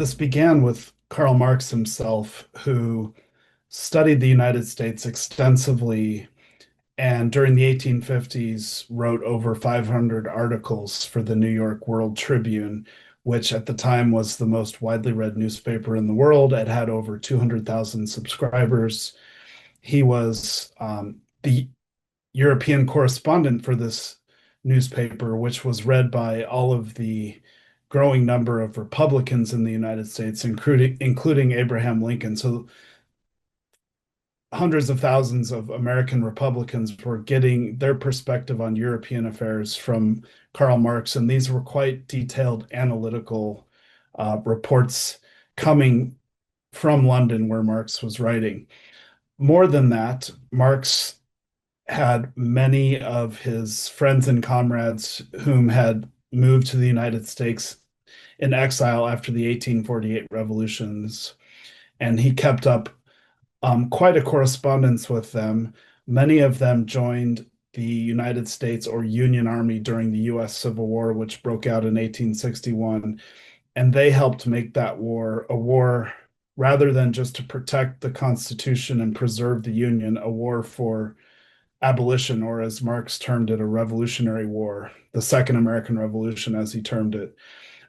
This began with Karl Marx himself, who studied the United States extensively and during the 1850s wrote over 500 articles for the New York World Tribune, which at the time was the most widely read newspaper in the world. It had over 200,000 subscribers. He was the European correspondent for this newspaper, which was read by all of the growing number of Republicans in the United States, including Abraham Lincoln. So hundreds of thousands of American Republicans were getting their perspective on European affairs from Karl Marx, and these were quite detailed analytical reports coming from London, where Marx was writing. More than that, Marx had many of his friends and comrades whom had moved to the United States in exile after the 1848 revolutions, and he kept up quite a correspondence with them. Many of them joined the United States or Union Army during the US Civil War, which broke out in 1861. And they helped make that war a war rather than just to protect the Constitution and preserve the Union, a war for abolition, or as Marx termed it, a revolutionary war, the Second American Revolution, as he termed it.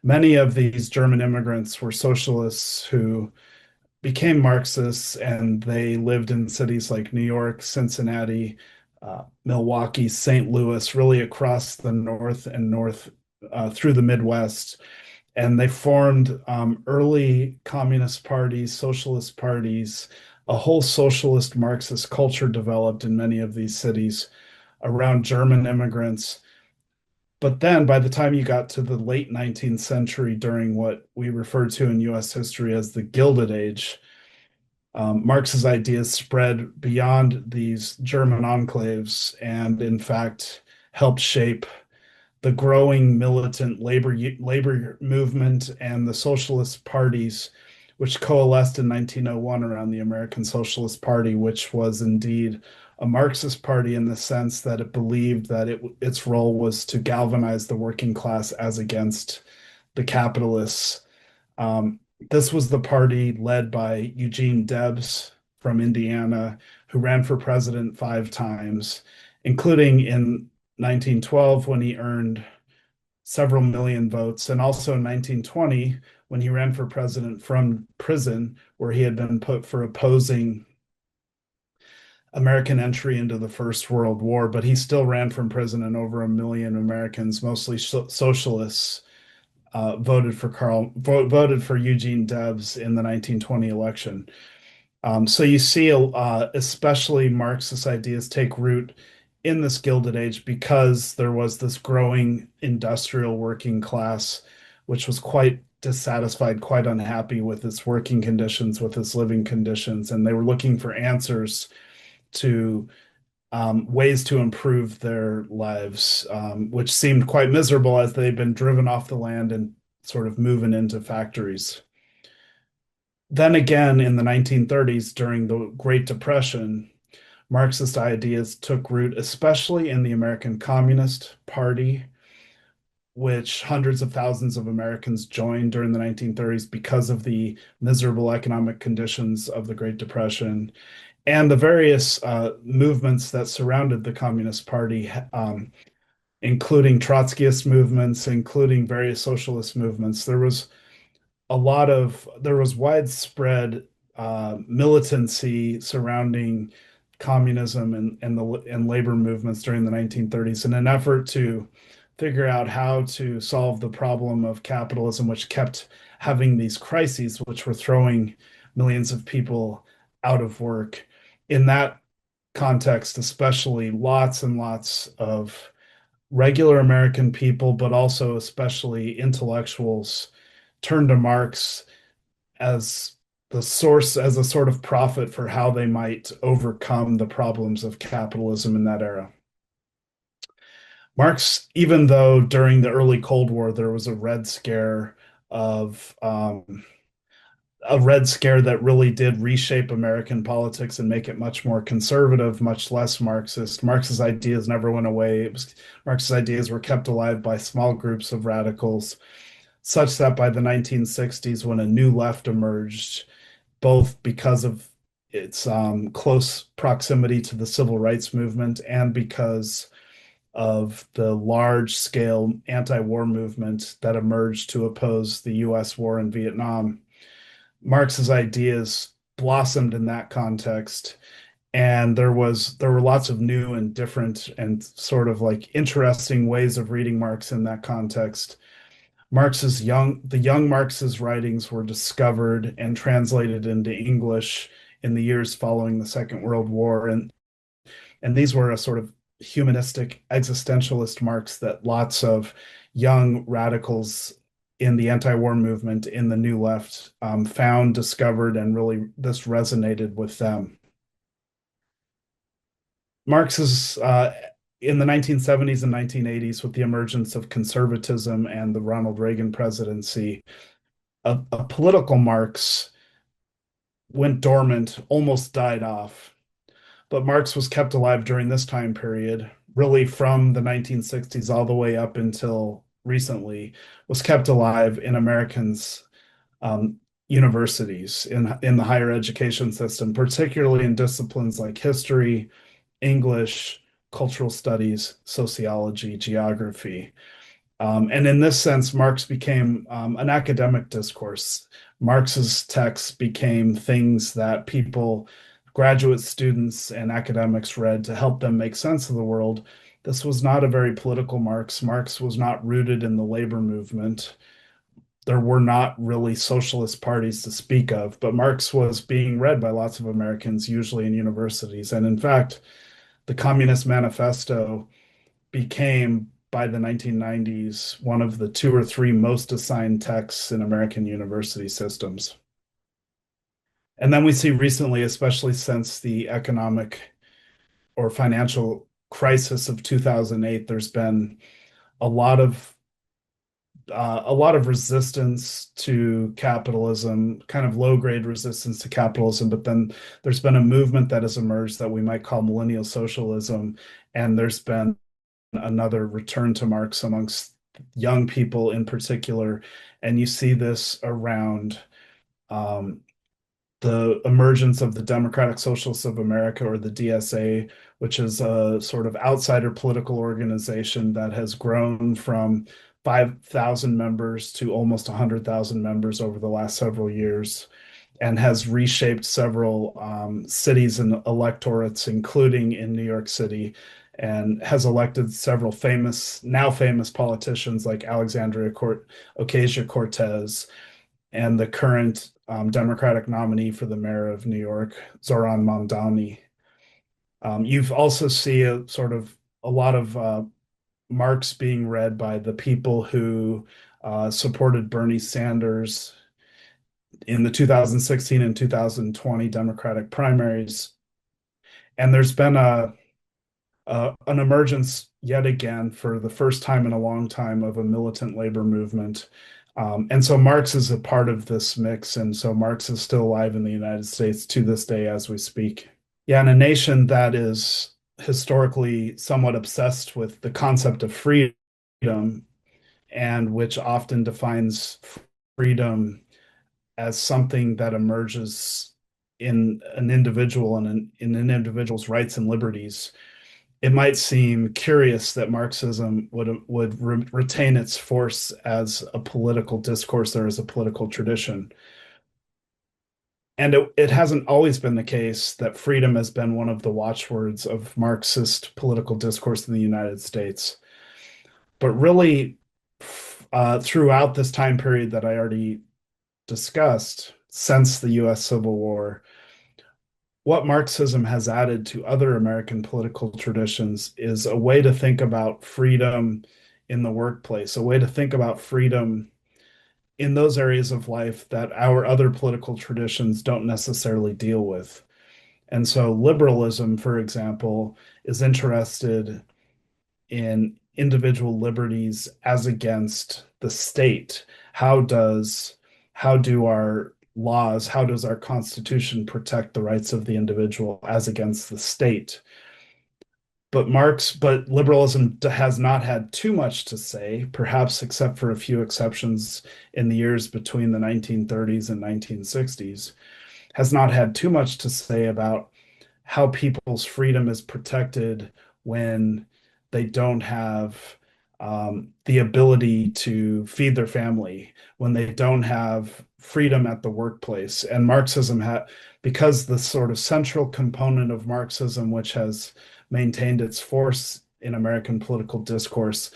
Many of these German immigrants were socialists who became Marxists, and they lived in cities like New York, Cincinnati, Milwaukee, St. Louis, really across the north and north through the Midwest. And they formed early communist parties, socialist parties. A whole socialist Marxist culture developed in many of these cities around German immigrants. But then by the time you got to the late 19th century, during what we refer to in US history as the Gilded Age, Marx's ideas spread beyond these German enclaves and, in fact, helped shape the growing militant labor movement and the socialist parties, which coalesced in 1901 around the American Socialist Party, which was indeed a Marxist party in the sense that it believed that its role was to galvanize the working class as against the capitalists. This was the party led by Eugene Debs from Indiana, who ran for president 5 times, including in 1912 when he earned several million votes, and also in 1920 when he ran for president from prison, where he had been put for opposing American entry into the First World War. But he still ran from prison, and over 1 million Americans, mostly socialists, voted for Eugene Debs in the 1920 election. So you see, especially Marxist ideas take root in this Gilded Age because there was this growing industrial working class, which was quite dissatisfied, quite unhappy with its working conditions, with its living conditions, and they were looking for answers to ways to improve their lives, which seemed quite miserable as they'd been driven off the land and sort of moving into factories. Then again, in the 1930s, during the Great Depression, Marxist ideas took root, especially in the American Communist Party, which hundreds of thousands of Americans joined during the 1930s because of the miserable economic conditions of the Great Depression, and the various movements that surrounded the Communist Party, including Trotskyist movements, including various socialist movements. There was widespread militancy surrounding communism and labor movements during the 1930s in an effort to figure out how to solve the problem of capitalism, which kept having these crises, which were throwing millions of people out of work. In that context, especially, lots and lots of regular American people, but also especially intellectuals, turned to Marx as the source, as a sort of prophet for how they might overcome the problems of capitalism in that era. Marx, even though during the early Cold War there was of a red scare that really did reshape American politics and make it much more conservative, much less Marxist. Marx's ideas never went away. Marx's ideas were kept alive by small groups of radicals. such that by the 1960s, when a new left emerged, both because of its close proximity to the civil rights movement and because of the large scale anti war movement that emerged to oppose the US war in Vietnam, Marx's ideas blossomed in that context. And there were lots of new and different and sort of like interesting ways of reading Marx in that context. The young Marx's writings were discovered and translated into English in the years following the Second World War, and these were a sort of humanistic existentialist Marx that lots of young radicals in the anti-war movement in the New Left found, discovered, and really this resonated with them. Marx is in the 1970s and 1980s, with the emergence of conservatism and the Ronald Reagan presidency, a political Marx went dormant, almost died off. But Marx was kept alive during this time period, really from the 1960s all the way up until recently, was kept alive in Americans' universities, in the higher education system, particularly in disciplines like history, English, cultural studies, sociology, geography. And in this sense, Marx became an academic discourse. Marx's texts became things that people, graduate students, and academics read to help them make sense of the world. This was not a very political Marx. Marx was not rooted in the labor movement. There were not really socialist parties to speak of, but Marx was being read by lots of Americans, usually in universities. And in fact, the Communist Manifesto became, by the 1990s, one of the two or three most assigned texts in American university systems. And then we see recently, especially since the economic or financial crisis of 2008, there's been a lot of resistance to capitalism, kind of low grade resistance to capitalism. But then there's been a movement that has emerged that we might call millennial socialism, and there's been another return to Marx amongst young people in particular. And you see this around um, the emergence of the Democratic Socialists of America, or the DSA, which is a sort of outsider political organization that has grown from 5,000 members to almost 100,000 members over the last several years, and has reshaped several cities and electorates, including in New York City, and has elected several now famous politicians like Ocasio-Cortez, and the current Democratic nominee for the mayor of New York, Zoran Mamdani. You've also see a lot of Marx being read by the people who supported Bernie Sanders in the 2016 and 2020 Democratic primaries. And there's been an emergence yet again, for the first time in a long time, of a militant labor movement. And so Marx is a part of this mix. And so Marx is still alive in the United States to this day as we speak. Yeah, in a nation that is historically somewhat obsessed with the concept of freedom, and which often defines freedom as something that emerges in an individual and in an individual's rights and liberties, it might seem curious that Marxism would retain its force as a political discourse or as a political tradition. And it hasn't always been the case that freedom has been one of the watchwords of Marxist political discourse in the United States. But really, throughout this time period that I already discussed, since the US Civil War, what Marxism has added to other American political traditions is a way to think about freedom in the workplace, a way to think about freedom in those areas of life that our other political traditions don't necessarily deal with. And so liberalism, for example, is interested in individual liberties as against the state. How do our laws, how does our Constitution protect the rights of the individual as against the state? but liberalism has not had too much to say, perhaps except for a few exceptions in the years between the 1930s and 1960s, has not had too much to say about how people's freedom is protected when they don't have the ability to feed their family, when they don't have freedom at the workplace. And because the sort of central component of Marxism, which has maintained its force in American political discourse,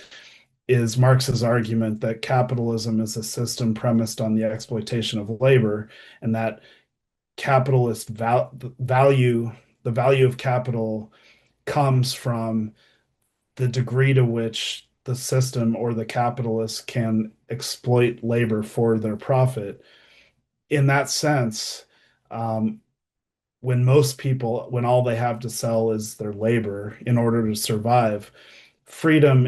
is Marx's argument that capitalism is a system premised on the exploitation of labor, and that capitalist value, the value of capital comes from the degree to which the system or the capitalist can exploit labor for their profit. In that sense, um, when all they have to sell is their labor in order to survive, freedom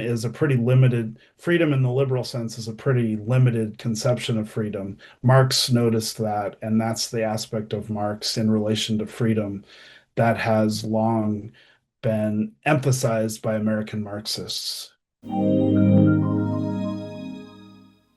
in the liberal sense is a pretty limited conception of freedom. Marx noticed that, and that's the aspect of Marx in relation to freedom that has long been emphasized by American Marxists.